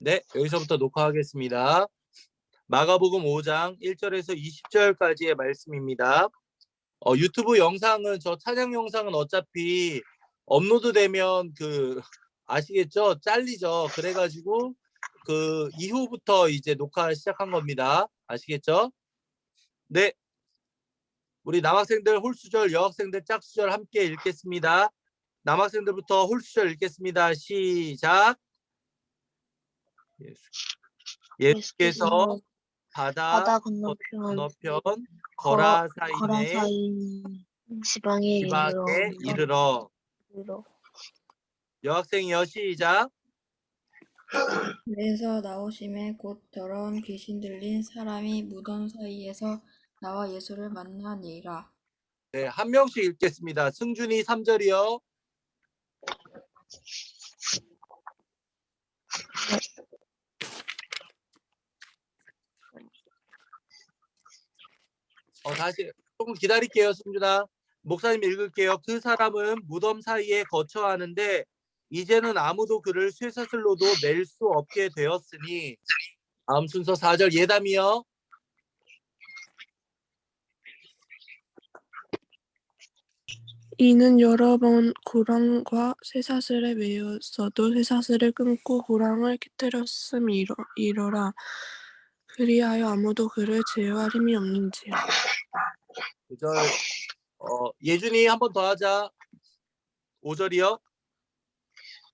네, 여기서부터 녹화하겠습니다. 마가복음 5장 1절에서 20절까지의 말씀입니다. 유튜브 영상은 저 찬양 영상은 어차피 업로드되면 아시겠죠? 잘리죠. 그래가지고 그 이후부터 이제 녹화 시작한 겁니다. 아시겠죠? 네, 우리 남학생들 홀수절, 여학생들 짝수절 함께 읽겠습니다. 남학생들부터 홀수절 읽겠습니다. 시작. 예수께서 바다 건너편 거라사인의 지방에 이르러. 여학생이요, 시작. 배에서 나오심에 곧 더러운 귀신 들린 사람이 무덤 사이에서 나와 예수를 만나니라. 네, 한 명씩 읽겠습니다. 승준이 3절이요. 다시 조금 기다릴게요, 승준아. 목사님 읽을게요. 그 사람은 무덤 사이에 거처하는데 이제는 아무도 그를 쇠사슬로도 낼 수 없게 되었으니. 다음 순서 4절 예담이요. 이는 여러 번 고랑과 쇠사슬에 매였어도 쇠사슬을 끊고 고랑을 깨뜨렸음이러라. 그리하여 아무도 그를 제어할 힘이 없는지라. 9절 예준이 한 번 더 하자. 5절이요.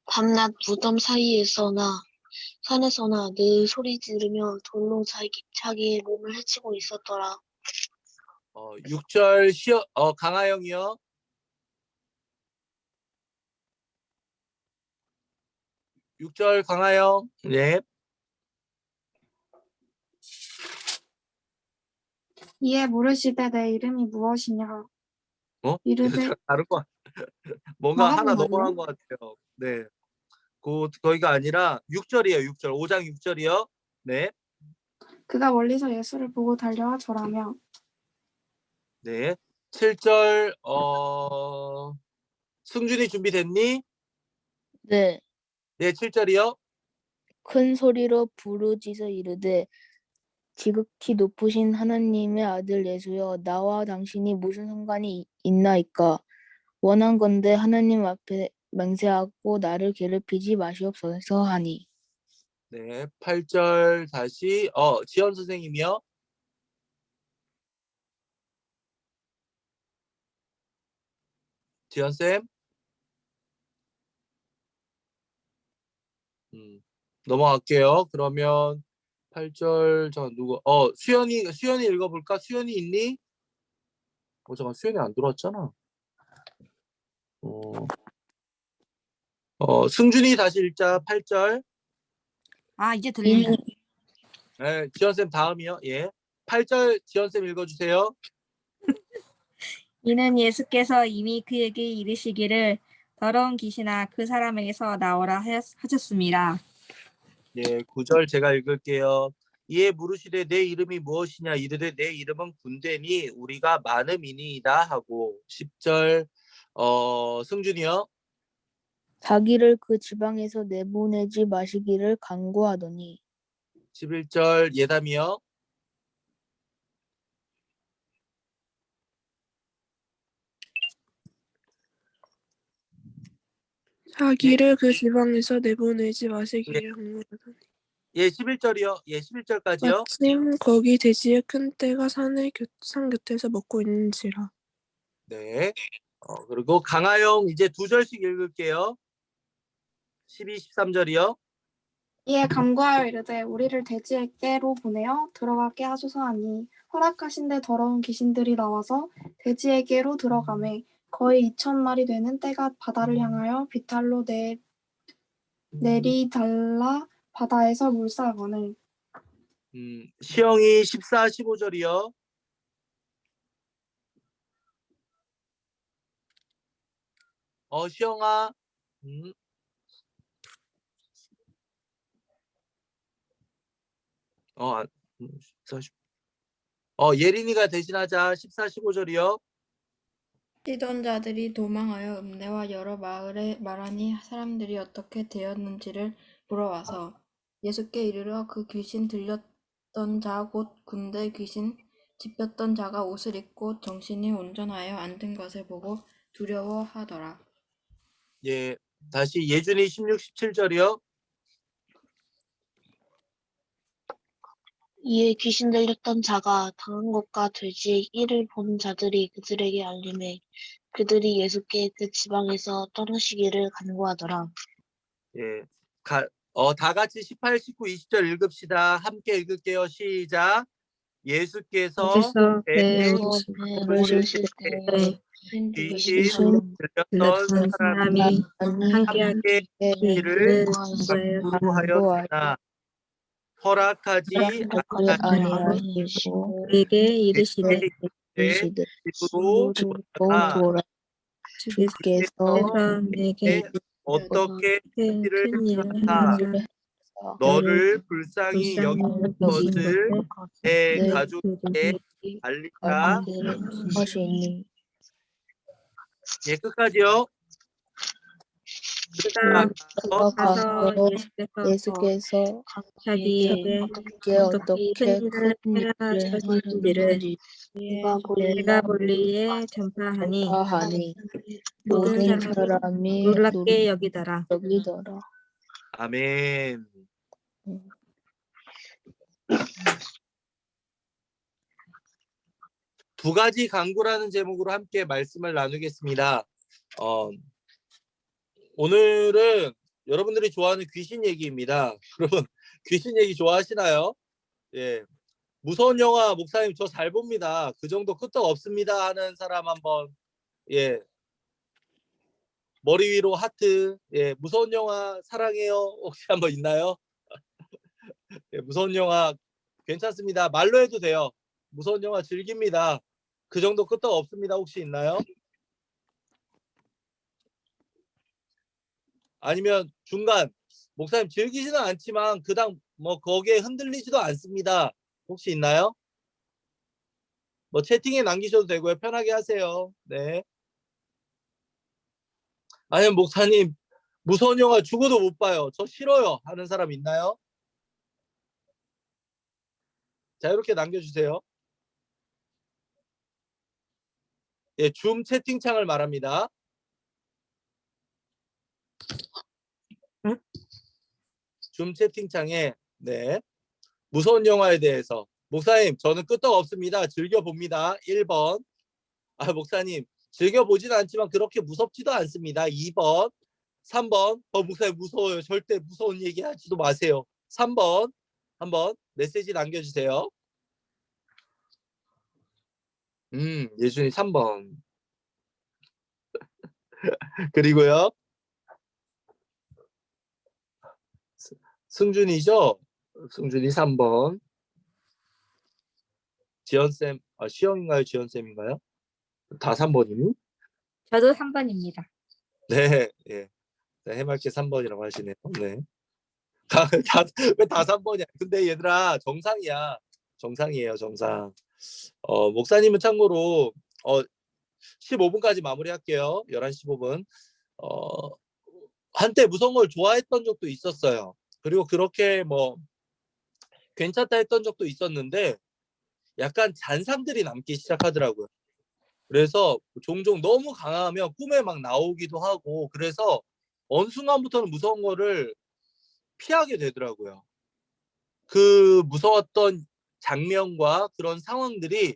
밤낮 무덤 사이에서나 산에서나 늘 소리 지르며 돌로 자기의 몸을 해치고 있었더라. 6절 강하영이요. 6절 강하영. 네. 이에 물으시되 내 이름이 무엇이냐. 이르되 다른 거 뭔가 하나 넘어간 것 같아요. 네. 거기가 아니라 6절이에요. 6절. 5장 6절이요. 네. 그가 멀리서 예수를 보고 달려와 절하며. 네. 7절 승준이 준비됐니? 네. 네, 7절이요. 큰 소리로 부르짖어 이르되 지극히 높으신 하나님의 아들 예수여, 나와 당신이 무슨 상관이 있나이까? 원한건대 하나님 앞에 맹세하고 나를 괴롭히지 마시옵소서 하니. 네, 8절 다시 지연 선생님이요. 지연 쌤. 넘어갈게요. 그러면 8절 누구? 수연이 읽어볼까? 수연이 있니? 잠깐 수연이 안 들어왔잖아. 승준이 다시 읽자. 8절. 이제 들리네. 네, 지연쌤 다음이요. 예. 8절 지연쌤 읽어주세요. 이는 예수께서 이미 그에게 이르시기를 더러운 귀신아 그 사람에게서 나오라 하셨습니다. 예, 9절 제가 읽을게요. 이에 물으시되 내 이름이 무엇이냐 이르되 내 이름은 군대니 우리가 많음이니이다 하고. 10절 승준이요. 자기를 그 지방에서 내보내지 마시기를 간구하더니. 11절 예담이요. 자기를 그 지방에서 내보내지 마시기를 간구하더니. 예, 11절이요. 예, 11절까지요. 마침 거기 돼지의 큰 떼가 산 곁에서 먹고 있는지라. 네. 그리고 강하영 이제 2절씩 읽을게요. 12, 13절이요. 이에 간구하여 이르되 우리를 돼지의 떼로 보내어 들어가게 하소서 하니 허락하신데 더러운 귀신들이 나와서 돼지에게로 들어가매 거의 2,000마리 되는 떼가 바다를 향하여 비탈로 내리달라 바다에서 물사거늘. 시영이 14, 15절이요. 시영아. 예린이가 대신하자. 14, 15절이요. 뛰던 자들이 도망하여 읍내와 여러 마을에 말하니 사람들이 어떻게 되었는지를 물어와서 예수께 이르러 그 귀신 들렸던 자 곧 군대 귀신 집혔던 자가 옷을 입고 정신이 온전하여 앉은 것을 보고 두려워하더라. 예, 다시 예준이 16, 17절이요. 이에 귀신 들렸던 자가 당한 것과 돼지의 일을 본 자들이 그들에게 알림해 그들이 예수께 그 지방에서 떠나시기를 간구하더라. 예, 다 같이 18, 19, 20절 읽읍시다. 함께 읽을게요. 시작. 예수께서 예수께서 배를 배에 부르실 때 때 귀신 귀신 들렸던 들렸던 사람이 사람이 함께 함께 하기를 하기를 간구하였으나 간구하였으나 허락하지 그를 아니하시고 그에게 이르시되 이르시되 집으로 돌아가 돌아 주께서 주께서 내게 어떻게 일을 큰 일을 하사 하사 너를 불쌍히 불쌍히 여긴 여긴 것을 것을 내 내 가족에게 알리라. 하시니 예, 끝까지요. 그가 가서 가서 예수께서 자기에게 어떻게 큰 일을 큰 일을 하셨는지를 내가 멀리에 전파하니 전파하니 모든 모든 사람이 사람이 놀랍게 여기더라. 여기더라. 아멘. 두 가지 강구라는 제목으로 함께 말씀을 나누겠습니다. 오늘은 여러분들이 좋아하는 귀신 얘기입니다. 여러분 귀신 얘기 좋아하시나요? 예. 무서운 영화 목사님 저 잘 봅니다. 그 정도 끄떡 없습니다 하는 사람 한번 예. 머리 위로 하트. 예. 무서운 영화 사랑해요. 혹시 한번 있나요? 예, 무서운 영화 괜찮습니다. 말로 해도 돼요. 무서운 영화 즐깁니다. 그 정도 끄떡 없습니다. 혹시 있나요? 아니면 중간 목사님 즐기지는 않지만 그당 뭐 거기에 흔들리지도 않습니다. 혹시 있나요? 뭐 채팅에 남기셔도 되고요. 편하게 하세요. 네. 아니면 목사님 무서운 영화 죽어도 못 봐요. 저 싫어요. 하는 사람 있나요? 자, 이렇게 남겨주세요. 예, 줌 채팅창을 말합니다. 줌 채팅창에 네. 무서운 영화에 대해서 목사님 저는 끄떡 없습니다. 즐겨봅니다. 1번. 목사님 즐겨보진 않지만 그렇게 무섭지도 않습니다. 2번. 3번. 목사님 무서워요. 절대 무서운 얘기 하지도 마세요. 3번. 한번 메시지 남겨주세요. 예준이 3번. 그리고요. 승준이죠? 승준이 3번. 지연쌤, 시영인가요? 지연쌤인가요? 다 3번이니? 저도 3번입니다. 네, 예. 해맑게 3번이라고 하시네요. 네. 왜 다 3번이야? 근데 얘들아, 정상이야. 정상이에요, 정상. 목사님은 참고로, 15분까지 마무리할게요. 11시 15분. 한때 무서운 걸 좋아했던 적도 있었어요. 그리고 그렇게 뭐, 괜찮다 했던 적도 있었는데, 약간 잔상들이 남기 시작하더라고요. 그래서 종종 너무 강하면 꿈에 막 나오기도 하고, 그래서 어느 순간부터는 무서운 거를 피하게 되더라고요. 그 무서웠던 장면과 그런 상황들이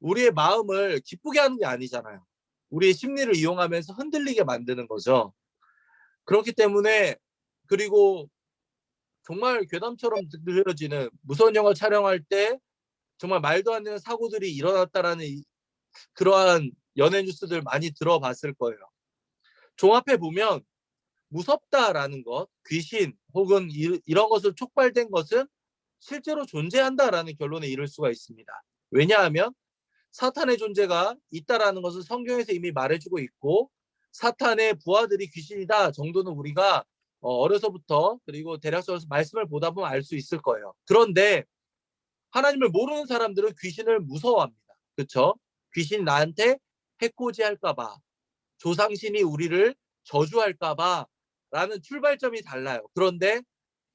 우리의 마음을 기쁘게 하는 게 아니잖아요. 우리의 심리를 이용하면서 흔들리게 만드는 거죠. 그렇기 때문에 그리고 정말 괴담처럼 들려지는 무서운 영화 촬영할 때 정말 말도 안 되는 사고들이 일어났다라는 그러한 연예 뉴스들 많이 들어봤을 거예요. 종합해 보면 무섭다라는 것, 귀신 혹은 이런 것을 촉발된 것은 실제로 존재한다라는 결론에 이를 수가 있습니다. 왜냐하면 사탄의 존재가 있다라는 것을 성경에서 이미 말해주고 있고 사탄의 부하들이 귀신이다 정도는 우리가 어려서부터 그리고 대략적으로 말씀을 보다 보면 알 수 있을 거예요. 그런데 하나님을 모르는 사람들은 귀신을 무서워합니다. 그렇죠? 귀신 나한테 해코지할까 봐, 조상신이 우리를 저주할까 봐 라는 출발점이 달라요. 그런데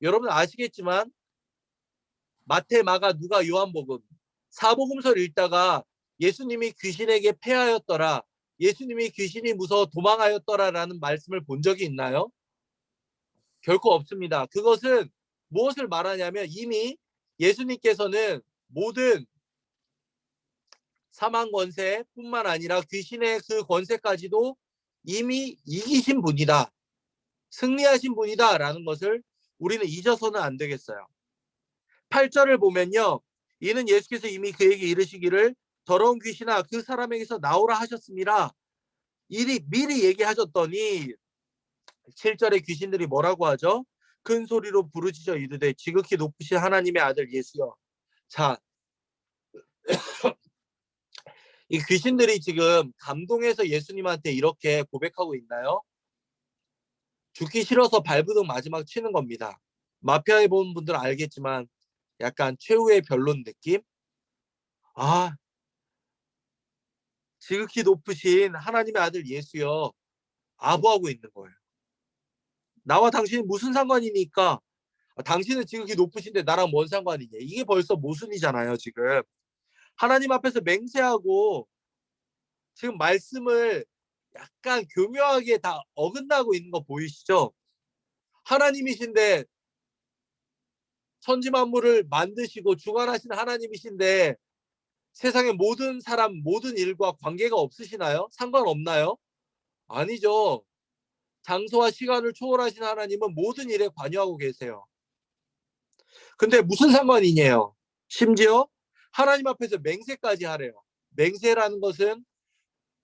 여러분 아시겠지만 마태, 마가, 누가, 요한복음 사복음서를 읽다가 예수님이 귀신에게 패하였더라, 예수님이 귀신이 무서워 도망하였더라라는 말씀을 본 적이 있나요? 결코 없습니다. 그것은 무엇을 말하냐면 이미 예수님께서는 모든 사망 권세뿐만 아니라 귀신의 그 권세까지도 이미 이기신 분이다, 승리하신 분이다 라는 것을 우리는 잊어서는 안 되겠어요. 8절을 보면요, 이는 예수께서 이미 그에게 이르시기를 더러운 귀신아 그 사람에게서 나오라 하셨습니다. 미리 얘기하셨더니 7절에 귀신들이 뭐라고 하죠? 큰 소리로 부르짖어 이르되 지극히 높으신 하나님의 아들 예수여. 자, 이 귀신들이 지금 감동해서 예수님한테 이렇게 고백하고 있나요? 죽기 싫어서 발부둥 마지막 치는 겁니다. 마피아 해본 분들은 알겠지만 약간 최후의 변론 느낌? 아, 지극히 높으신 하나님의 아들 예수여, 아부하고 있는 거예요. 나와 당신이 무슨 상관이니까, 당신은 지극히 높으신데 나랑 뭔 상관이냐. 이게 벌써 모순이잖아요. 지금 하나님 앞에서 맹세하고 지금 말씀을 약간 교묘하게 다 어긋나고 있는 거 보이시죠? 하나님이신데, 천지 만물을 만드시고 주관하신 하나님이신데 세상의 모든 사람, 모든 일과 관계가 없으시나요? 상관없나요? 아니죠. 장소와 시간을 초월하신 하나님은 모든 일에 관여하고 계세요. 근데 무슨 상관이냐요? 심지어 하나님 앞에서 맹세까지 하래요. 맹세라는 것은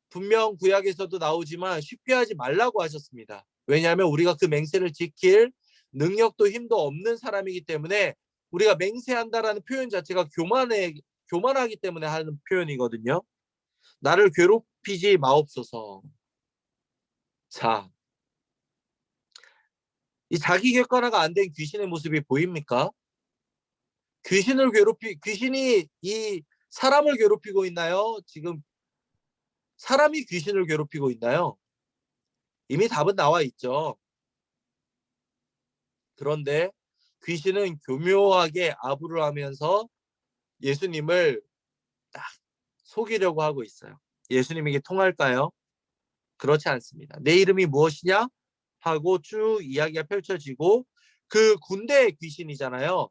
분명 구약에서도 나오지만 쉽게 하지 말라고 하셨습니다. 왜냐하면 우리가 그 맹세를 지킬 능력도 힘도 없는 사람이기 때문에 우리가 맹세한다라는 표현 자체가 교만하기 때문에 하는 표현이거든요. 나를 괴롭히지 마옵소서. 자, 이 자기 객관화가 안 된 귀신의 모습이 보입니까? 귀신이 이 사람을 괴롭히고 있나요? 지금 사람이 귀신을 괴롭히고 있나요? 이미 답은 나와 있죠. 그런데 귀신은 교묘하게 아부를 하면서 예수님을 딱 속이려고 하고 있어요. 예수님에게 통할까요? 그렇지 않습니다. 내 이름이 무엇이냐? 하고 쭉 이야기가 펼쳐지고 그 군대의 귀신이잖아요.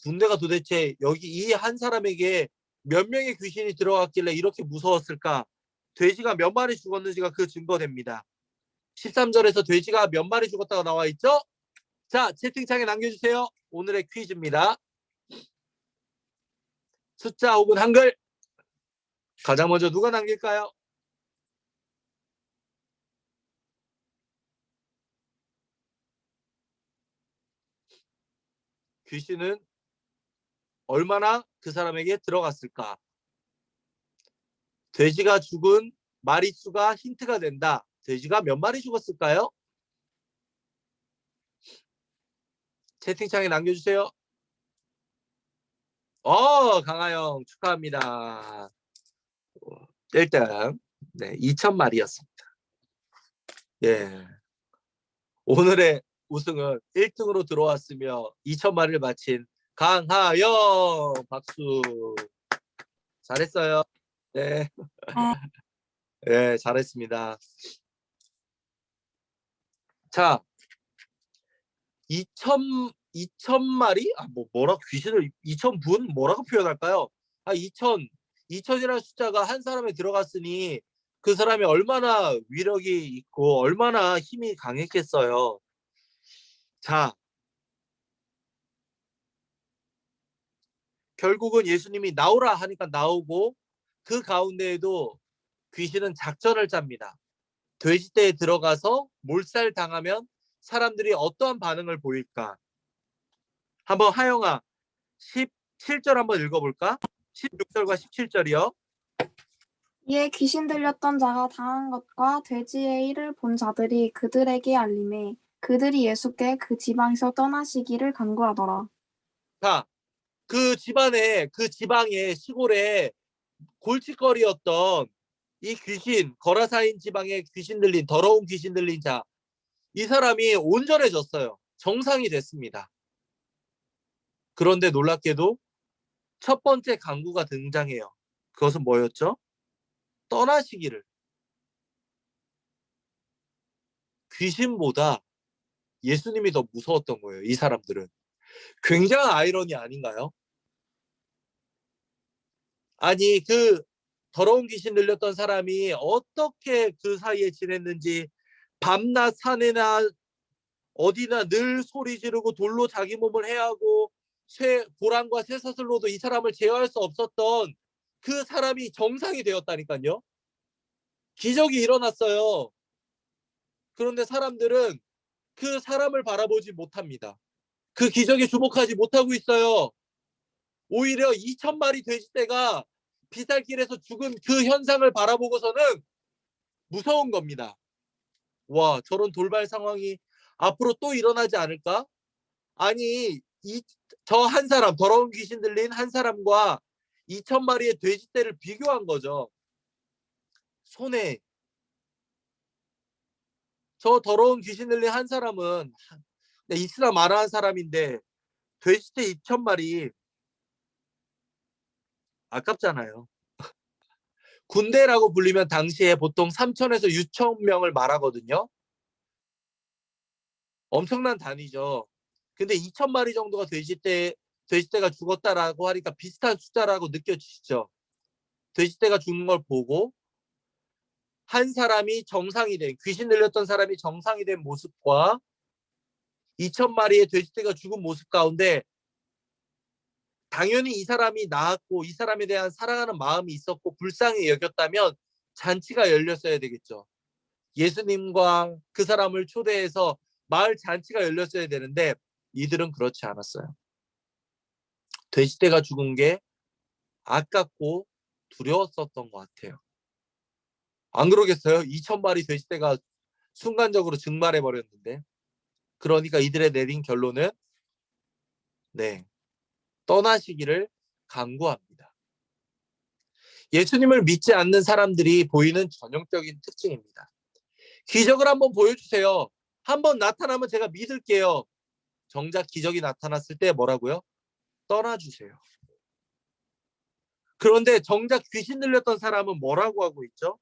군대가 도대체 여기 이 한 사람에게 몇 명의 귀신이 들어갔길래 이렇게 무서웠을까? 돼지가 몇 마리 죽었는지가 그 증거됩니다. 13절에서 돼지가 몇 마리 죽었다고 나와 있죠? 자, 채팅창에 남겨주세요. 오늘의 퀴즈입니다. 숫자 혹은 한글. 가장 먼저 누가 남길까요? 귀신은 얼마나 그 사람에게 들어갔을까? 돼지가 죽은 마리수가 힌트가 된다. 돼지가 몇 마리 죽었을까요? 채팅창에 남겨주세요. 강하영 축하합니다. 1등. 네, 2,000마리였습니다. 예. 오늘의 우승은 1등으로 들어왔으며 2,000마리를 마친 강하영 박수. 잘했어요. 네. 네, 잘했습니다. 자, 2,000마리? 뭐라고 귀신을 2,000분? 뭐라고 표현할까요? 2,000이라는 숫자가 한 사람에 들어갔으니 그 사람이 얼마나 위력이 있고 얼마나 힘이 강했겠어요. 자, 결국은 예수님이 나오라 하니까 나오고 그 가운데에도 귀신은 작전을 짭니다. 돼지떼에 들어가서 몰살당하면 사람들이 어떠한 반응을 보일까? 한번 하영아 17절 한번 읽어볼까? 16절과 17절이요. 이에 귀신 들렸던 자가 당한 것과 돼지의 일을 본 자들이 그들에게 알림해 그들이 예수께 그 지방에서 떠나시기를 간구하더라. 자, 그 지방의 시골에 골칫거리였던 이 귀신, 거라사인 지방에 귀신 들린, 더러운 귀신 들린 자, 이 사람이 온전해졌어요. 정상이 됐습니다. 그런데 놀랍게도 첫 번째 강구가 등장해요. 그것은 뭐였죠? 떠나시기를. 귀신보다 예수님이 더 무서웠던 거예요. 이 사람들은. 굉장한 아이러니 아닌가요? 아니 그 더러운 귀신 들렸던 사람이 어떻게 그 사이에 지냈는지 밤낮 산에나 어디나 늘 소리 지르고 돌로 자기 몸을 해하고 고랑과 쇠사슬로도 이 사람을 제어할 수 없었던 그 사람이 정상이 되었다니까요. 기적이 일어났어요. 그런데 사람들은 그 사람을 바라보지 못합니다. 그 기적에 주목하지 못하고 있어요. 오히려 2,000마리 돼지떼가 비탈길에서 죽은 그 현상을 바라보고서는 무서운 겁니다. 와, 저런 돌발 상황이 앞으로 또 일어나지 않을까? 아니, 저 한 사람, 더러운 귀신 들린 한 사람과 2,000마리의 돼지떼를 비교한 거죠. 손에 저 더러운 귀신 들린 한 사람은 이스람 아라한 사람인데 돼지떼 2,000마리 아깝잖아요. 군대라고 불리면 당시에 보통 3,000에서 6,000명을 말하거든요. 엄청난 단위죠. 근데 2,000마리 정도가 돼지떼가 죽었다라고 하니까 비슷한 숫자라고 느껴지시죠? 돼지떼가 죽는 걸 보고 한 사람이 정상이 된, 귀신 들렸던 사람이 정상이 된 모습과 2,000마리의 돼지떼가 죽은 모습 가운데 당연히 이 사람이 나았고 이 사람에 대한 사랑하는 마음이 있었고 불쌍히 여겼다면 잔치가 열렸어야 되겠죠. 예수님과 그 사람을 초대해서 마을 잔치가 열렸어야 되는데 이들은 그렇지 않았어요. 돼지떼가 죽은 게 아깝고 두려웠었던 것 같아요. 안 그러겠어요? 2,000마리 돼지떼가 순간적으로 증발해 버렸는데. 그러니까 이들의 내린 결론은 떠나시기를 간구합니다. 예수님을 믿지 않는 사람들이 보이는 전형적인 특징입니다. 기적을 한번 보여주세요. 한번 나타나면 제가 믿을게요. 정작 기적이 나타났을 때 뭐라고요? 떠나주세요. 그런데 정작 귀신 들렸던 사람은 뭐라고 하고 있죠?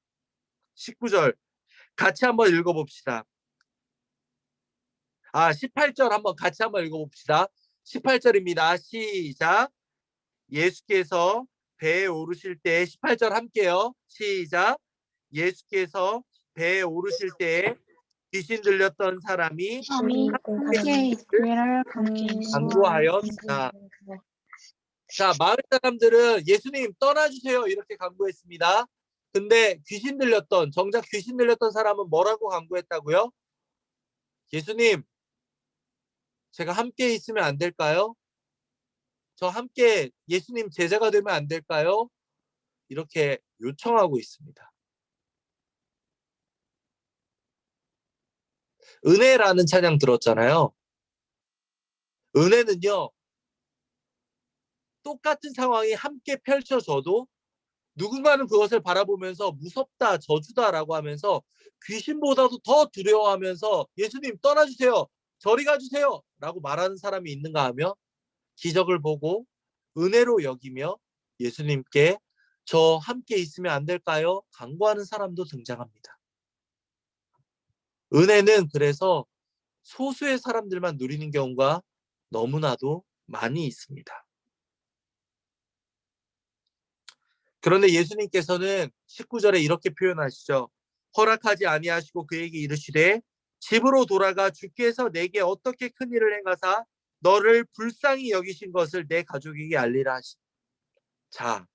19절 같이 한번 읽어봅시다. 18절 한번 같이 한번 읽어봅시다. 18절입니다. 시작. 예수께서 배에 오르실 때 18절 함께요. 시작. 예수께서 배에 오르실 때 귀신 들렸던 사람이 함께 있기를 간구하였다. 자, 마을 사람들은 예수님 떠나주세요 이렇게 간구했습니다. 근데 정작 귀신 들렸던 사람은 뭐라고 간구했다고요? 예수님, 제가 함께 있으면 안 될까요? 저 함께 예수님 제자가 되면 안 될까요? 이렇게 요청하고 있습니다. 은혜라는 찬양 들었잖아요. 은혜는요, 똑같은 상황이 함께 펼쳐져도 누군가는 그것을 바라보면서 무섭다, 저주다라고 하면서 귀신보다도 더 두려워하면서 예수님 떠나주세요, 저리 가주세요 라고 말하는 사람이 있는가 하면 기적을 보고 은혜로 여기며 예수님께 저 함께 있으면 안 될까요? 간구하는 사람도 등장합니다. 은혜는 그래서 소수의 사람들만 누리는 경우가 너무나도 많이 있습니다. 그런데 예수님께서는 19절에 이렇게 표현하시죠. 허락하지 아니하시고 그에게 이르시되 집으로 돌아가 주께서 내게 어떻게 큰 일을 행하사 너를 불쌍히 여기신 것을 내 가족에게 알리라 하시. 자,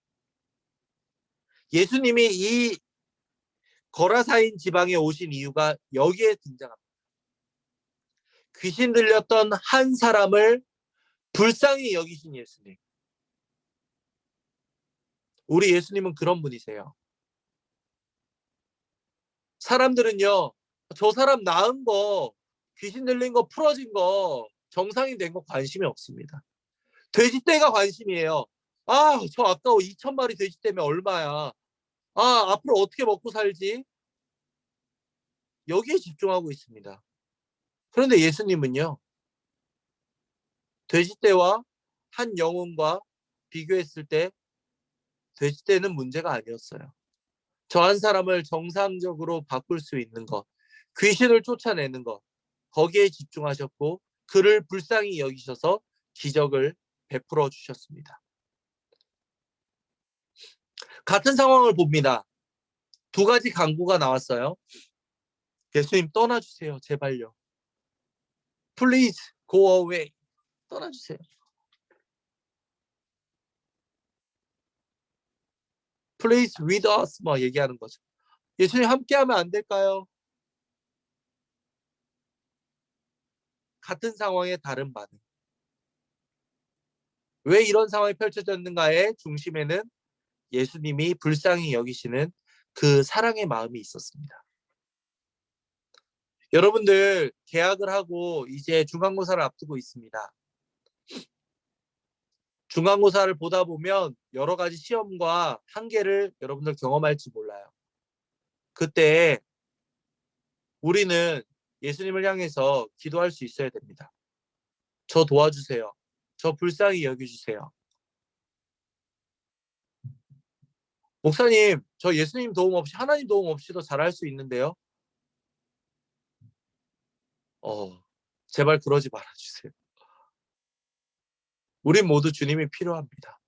예수님이 이 거라사인 지방에 오신 이유가 여기에 등장합니다. 귀신 들렸던 한 사람을 불쌍히 여기신 예수님. 우리 예수님은 그런 분이세요. 사람들은요, 저 사람 나은 거, 귀신 들린 거, 풀어진 거, 정상이 된 거 관심이 없습니다. 돼지떼가 관심이에요. 저 아까워. 2,000마리 돼지떼면 얼마야. 앞으로 어떻게 먹고 살지? 여기에 집중하고 있습니다. 그런데 예수님은요, 돼지떼와 한 영혼과 비교했을 때 돼지 떼는 문제가 아니었어요. 저 한 사람을 정상적으로 바꿀 수 있는 것, 귀신을 쫓아내는 것, 거기에 집중하셨고 그를 불쌍히 여기셔서 기적을 베풀어 주셨습니다. 같은 상황을 봅니다. 두 가지 강구가 나왔어요. 예수님 떠나주세요. 제발요. Please go away. 떠나주세요. Please with us. 뭐 얘기하는 거죠. 예수님 함께하면 안 될까요? 같은 상황에 다른 반응. 왜 이런 상황이 펼쳐졌는가의 중심에는 예수님이 불쌍히 여기시는 그 사랑의 마음이 있었습니다. 여러분들 개학을 하고 이제 중간고사를 앞두고 있습니다. 중간고사를 보다 보면 여러 가지 시험과 한계를 여러분들 경험할지 몰라요. 그때 우리는 예수님을 향해서 기도할 수 있어야 됩니다. 저 도와주세요. 저 불쌍히 여겨주세요. 목사님, 저 예수님 도움 없이 하나님 도움 없이도 잘할 수 있는데요. 제발 그러지 말아주세요. 우리 모두 주님이 필요합니다.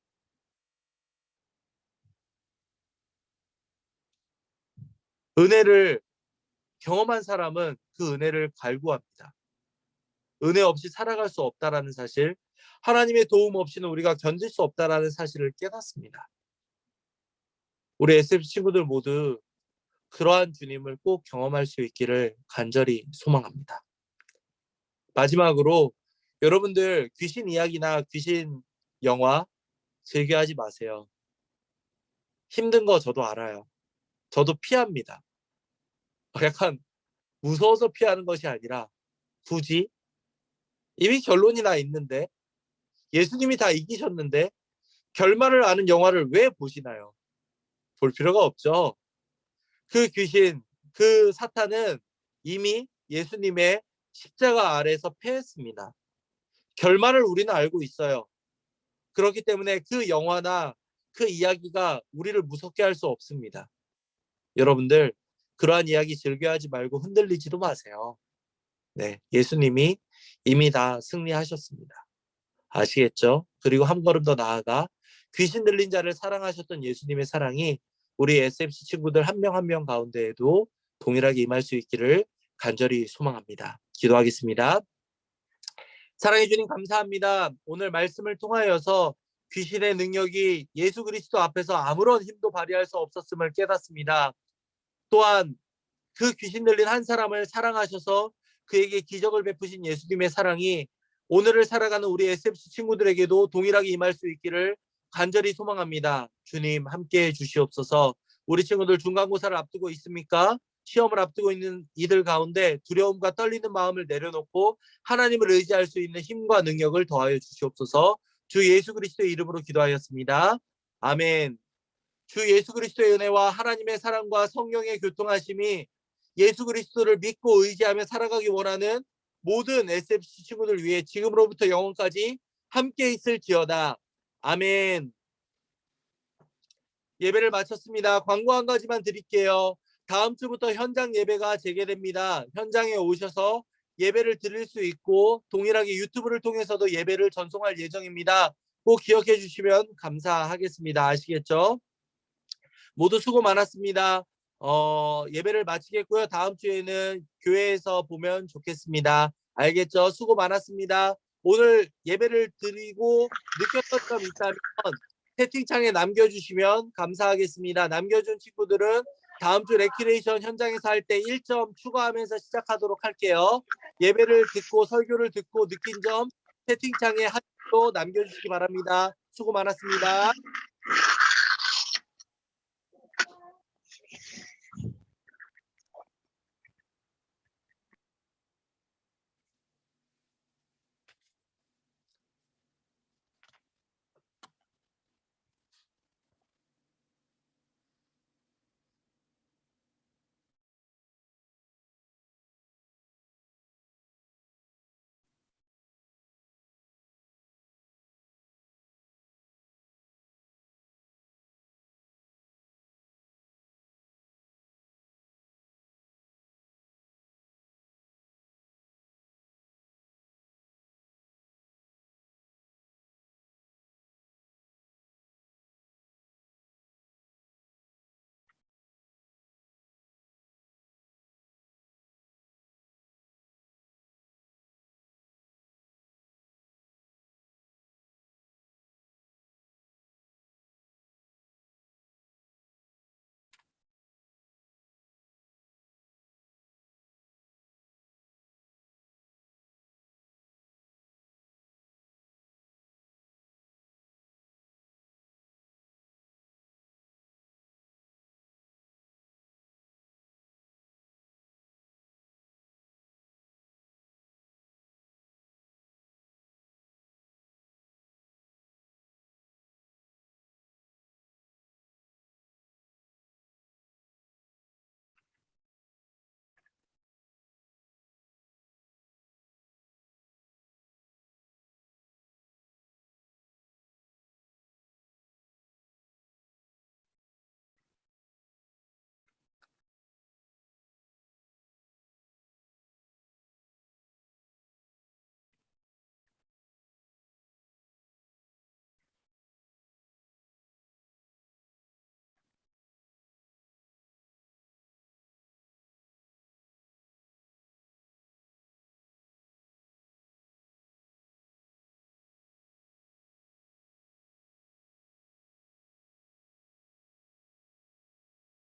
은혜를 경험한 사람은 그 은혜를 갈구합니다. 은혜 없이 살아갈 수 없다라는 사실, 하나님의 도움 없이는 우리가 견딜 수 없다라는 사실을 깨닫습니다. 우리 SF 친구들 모두 그러한 주님을 꼭 경험할 수 있기를 간절히 소망합니다. 마지막으로 여러분들 귀신 이야기나 귀신 영화 즐겨하지 마세요. 힘든 거 저도 알아요. 저도 피합니다. 약간 무서워서 피하는 것이 아니라 굳이 이미 결론이 나 있는데 예수님이 다 이기셨는데 결말을 아는 영화를 왜 보시나요? 볼 필요가 없죠. 그 귀신, 그 사탄은 이미 예수님의 십자가 아래에서 패했습니다. 결말을 우리는 알고 있어요. 그렇기 때문에 그 영화나 그 이야기가 우리를 무섭게 할 수 없습니다. 여러분들 그러한 이야기 즐겨하지 말고 흔들리지도 마세요. 네, 예수님이 이미 다 승리하셨습니다. 아시겠죠? 그리고 한 걸음 더 나아가 귀신 들린 자를 사랑하셨던 예수님의 사랑이 우리 SFC 친구들 한 명 한 명 가운데에도 동일하게 임할 수 있기를 간절히 소망합니다. 기도하겠습니다. 사랑해 주님 감사합니다. 오늘 말씀을 통하여서 귀신의 능력이 예수 그리스도 앞에서 아무런 힘도 발휘할 수 없었음을 깨닫습니다. 또한 그 귀신 들린 한 사람을 사랑하셔서 그에게 기적을 베푸신 예수님의 사랑이 오늘을 살아가는 우리 SFC 친구들에게도 동일하게 임할 수 있기를 간절히 소망합니다. 주님 함께해 주시옵소서. 우리 친구들 중간고사를 앞두고 있습니까? 시험을 앞두고 있는 이들 가운데 두려움과 떨리는 마음을 내려놓고 하나님을 의지할 수 있는 힘과 능력을 더하여 주시옵소서. 주 예수 그리스도의 이름으로 기도하였습니다. 아멘. 주 예수 그리스도의 은혜와 하나님의 사랑과 성령의 교통하심이 예수 그리스도를 믿고 의지하며 살아가기 원하는 모든 SFC 친구들 위해 지금으로부터 영원까지 함께 있을지어다. 아멘. 예배를 마쳤습니다. 광고 한 가지만 드릴게요. 다음 주부터 현장 예배가 재개됩니다. 현장에 오셔서 예배를 드릴 수 있고 동일하게 유튜브를 통해서도 예배를 전송할 예정입니다. 꼭 기억해 주시면 감사하겠습니다. 아시겠죠? 모두 수고 많았습니다. 예배를 마치겠고요. 다음 주에는 교회에서 보면 좋겠습니다. 알겠죠? 수고 많았습니다. 오늘 예배를 드리고 느꼈던 점 있다면 채팅창에 남겨주시면 감사하겠습니다. 남겨준 친구들은 다음 주 레크레이션 현장에서 할 때 1점 추가하면서 시작하도록 할게요. 예배를 듣고 설교를 듣고 느낀 점 채팅창에 한 점 남겨주시기 바랍니다. 수고 많았습니다.